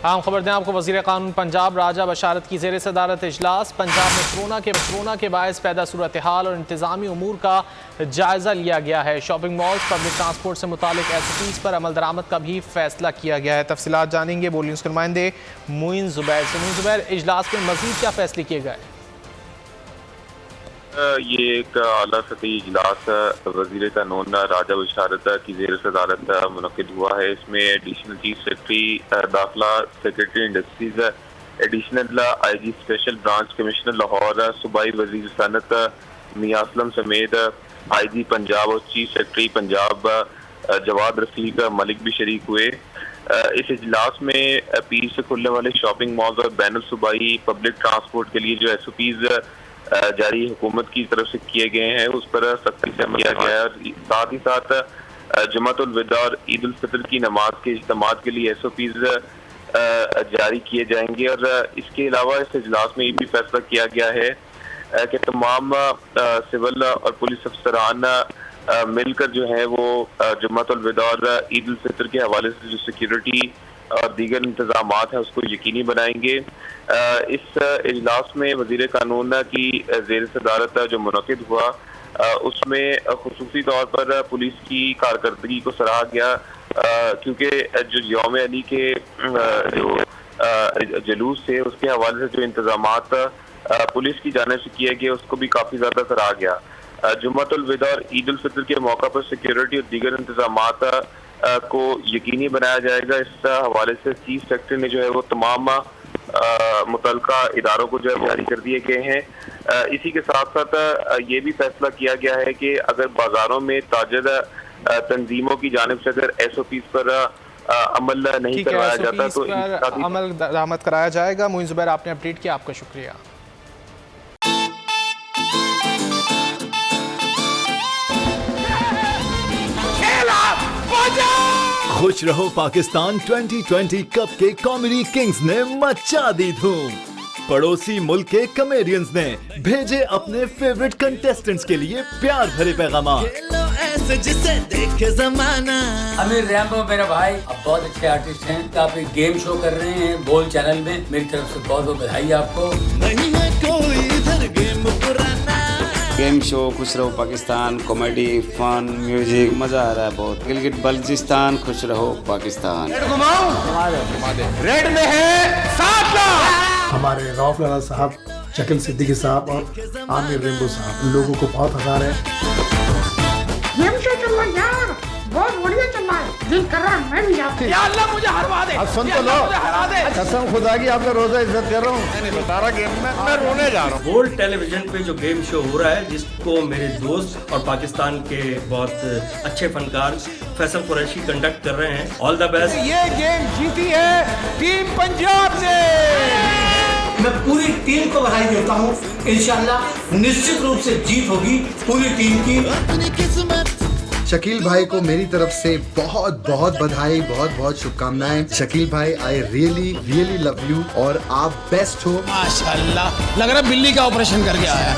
आम खबर दें आपको, वज़ीर क़ानून पंजाब राजा बशारत की ज़ेर सदारत इजलास। पंजाब में कोरोना के बायस पैदा सूरत हाल और इंतज़ामी उमूर का जायज़ा लिया गया है। शॉपिंग मॉल्स, पब्लिक ट्रांसपोर्ट से मुतालिक SOPs पर अमल दरामद का भी फैसला किया गया है। तफसीलात जानेंगे बोल न्यूज़ के नुमाइंदे मोइन ज़ुबैर से। मोइन ज़ुबैर, इजलास में मज़ीद क्या फैसले किए गए? ये एक आला सतही इजलास वज़ीर कानून राजा बशारत की ज़ेर सदारत मुनक़िद हुआ है। इसमें एडिशनल चीफ सेक्रेटरी दाखिला, secretary industries, additional IG special branch commissioner Lahore, सूबाई वज़ीर सनत मियां असलम समेत IG पंजाब और चीफ सेक्रेटरी पंजाब जवाद रफीक मलिक भी शरीक हुए। इस इजलास में पीर से खुलने वाले शॉपिंग मॉल्स और बैनुल सूबाई पब्लिक ट्रांसपोर्ट के लिए जो SOPs जारी हुकूमत की तरफ से किए गए हैं उस पर सख्ती से अमल किया गया है। साथ ही साथ जुमातुल विदा और ईद उल फितर की नमाज के इज्तिमात के लिए SOPs जारी किए जाएंगे। और इसके अलावा इस इजलास में ये भी फैसला किया गया है कि तमाम सिविल और पुलिस अफसरान मिलकर जो है वो जुमातुल विदा और ईद उल फितर के हवाले से जो सिक्योरिटी और दीगर इंतजाम है उसको यकीनी बनाएंगे। इस इजलास में वज़ीर कानून की ज़ेर सदारत जो मुनक़िद हुआ उसमें खुसूसी तौर पर पुलिस की कारकर्दगी को सराहा गया, क्योंकि जो यौम अली के जो जुलूस थे उसके हवाले से जो इंतजामात पुलिस की जानिब से किए गए उसको भी काफ़ी ज़्यादा सराहा गया। जुम्मतुल विदा और ईद उल फितर के मौका पर सिक्योरिटी और दीगर इंतजामात को यकीनी बनाया जाएगा। इस हवाले से चीफ सेक्रेटरी ने जो है वो तमाम मुतल्लिका इदारों को जो है जारी कर दिए गए हैं। इसी के साथ साथ ये भी फैसला किया गया है कि अगर बाजारों में ताजर तंजीमों की जानिब से अगर SOPs पर अमल नहीं करवाया जाता तो अमल दरामद कराया जाएगा। मोइन ज़ुबैर, आपने अपडेट किया, आपका शुक्रिया। खुश रहो पाकिस्तान 2020 कप के कॉमेडी किंग्स ने मचा दी धूम। पड़ोसी मुल्क के कॉमेडियंस ने भेजे अपने फेवरेट कंटेस्टेंट्स के लिए प्यार भरे पैगामात। जिसे देखे जमाना। अमीर रैम्बो मेरा भाई अब बहुत अच्छे आर्टिस्ट हैं। आप एक गेम शो कर रहे हैं बोल चैनल में, मेरी तरफ से बहुत बहुत बधाई आपको। नहीं है कोई इधर गेम पुराना। गेम शो खुश रहो पाकिस्तान, कॉमेडी, फन, म्यूजिक, मजा आ रहा है बहुत। गिलगित बल्चिस्तान, खुश रहो पाकिस्तान। रेड में है 7 लाख। हमारे रऊफ लाला साहब, शकील सिद्दीकी साहब और आमिर रैम्बो साहब लोगों को बहुत हंसा रहे हैं। गेम शो चल रहा है यार, बहुत बढ़िया चल रहा है। दिल कर रहा है मैं भी जाऊँ। या अल्लाह मुझे हरवा दे। सुन तो लो, कसम खुदा की आपका रोजा इज्जत कर रहा हूँ। नहीं बता रहा गेम में मैं रोने जा रहा हूँ। बोल्ड टेलीविजन पे जो गेम शो हो रहा है जिसको मेरे दोस्त और पाकिस्तान के बहुत अच्छे फनकार फैसल कुरैशी कंडक्ट कर रहे हैं। All the best. ये गेम जीती है टीम पंजाब ने। मैं पूरी टीम को बधाई देता हूँ। इंशाल्लाह निश्चित रूप से जीत होगी पूरी टीम की। शकील भाई को मेरी तरफ से बहुत बहुत बधाई, बहुत बहुत शुभकामनाएं। शकील भाई, I really really love you और आप बेस्ट हो। माशाल्लाह, लग रहा बिल्ली का ऑपरेशन करके आया।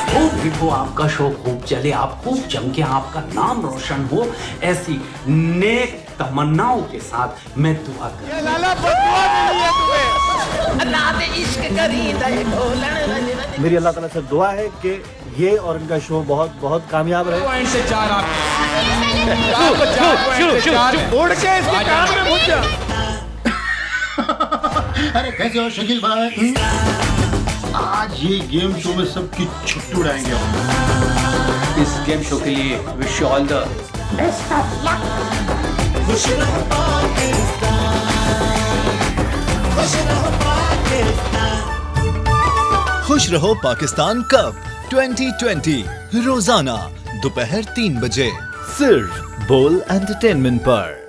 खूब हो आपका शो, खूब चले, आप खूब चमके, आपका नाम रोशन हो, ऐसी नेक तमन्नाओं के साथ मैं दुआ कर। मेरी अल्लाह ताला से दुआ है कि ये और इनका शो बहुत बहुत कामयाब रहे। पॉइंट से 4 आप उड़ के इसके कान में घुस जा। अरे कैसे हो शकील भाई? आज ये गेम शो में सबकी छुट्टी उड़ाएंगे। इस गेम शो के लिए wish you all the best of luck. खुश रहो पाकिस्तान, खुश रहो पाकिस्तान। खुश रहो पाकिस्तान कप 2020 रोजाना दोपहर 3 बजे सिर्फ बोल एंटरटेनमेंट पर।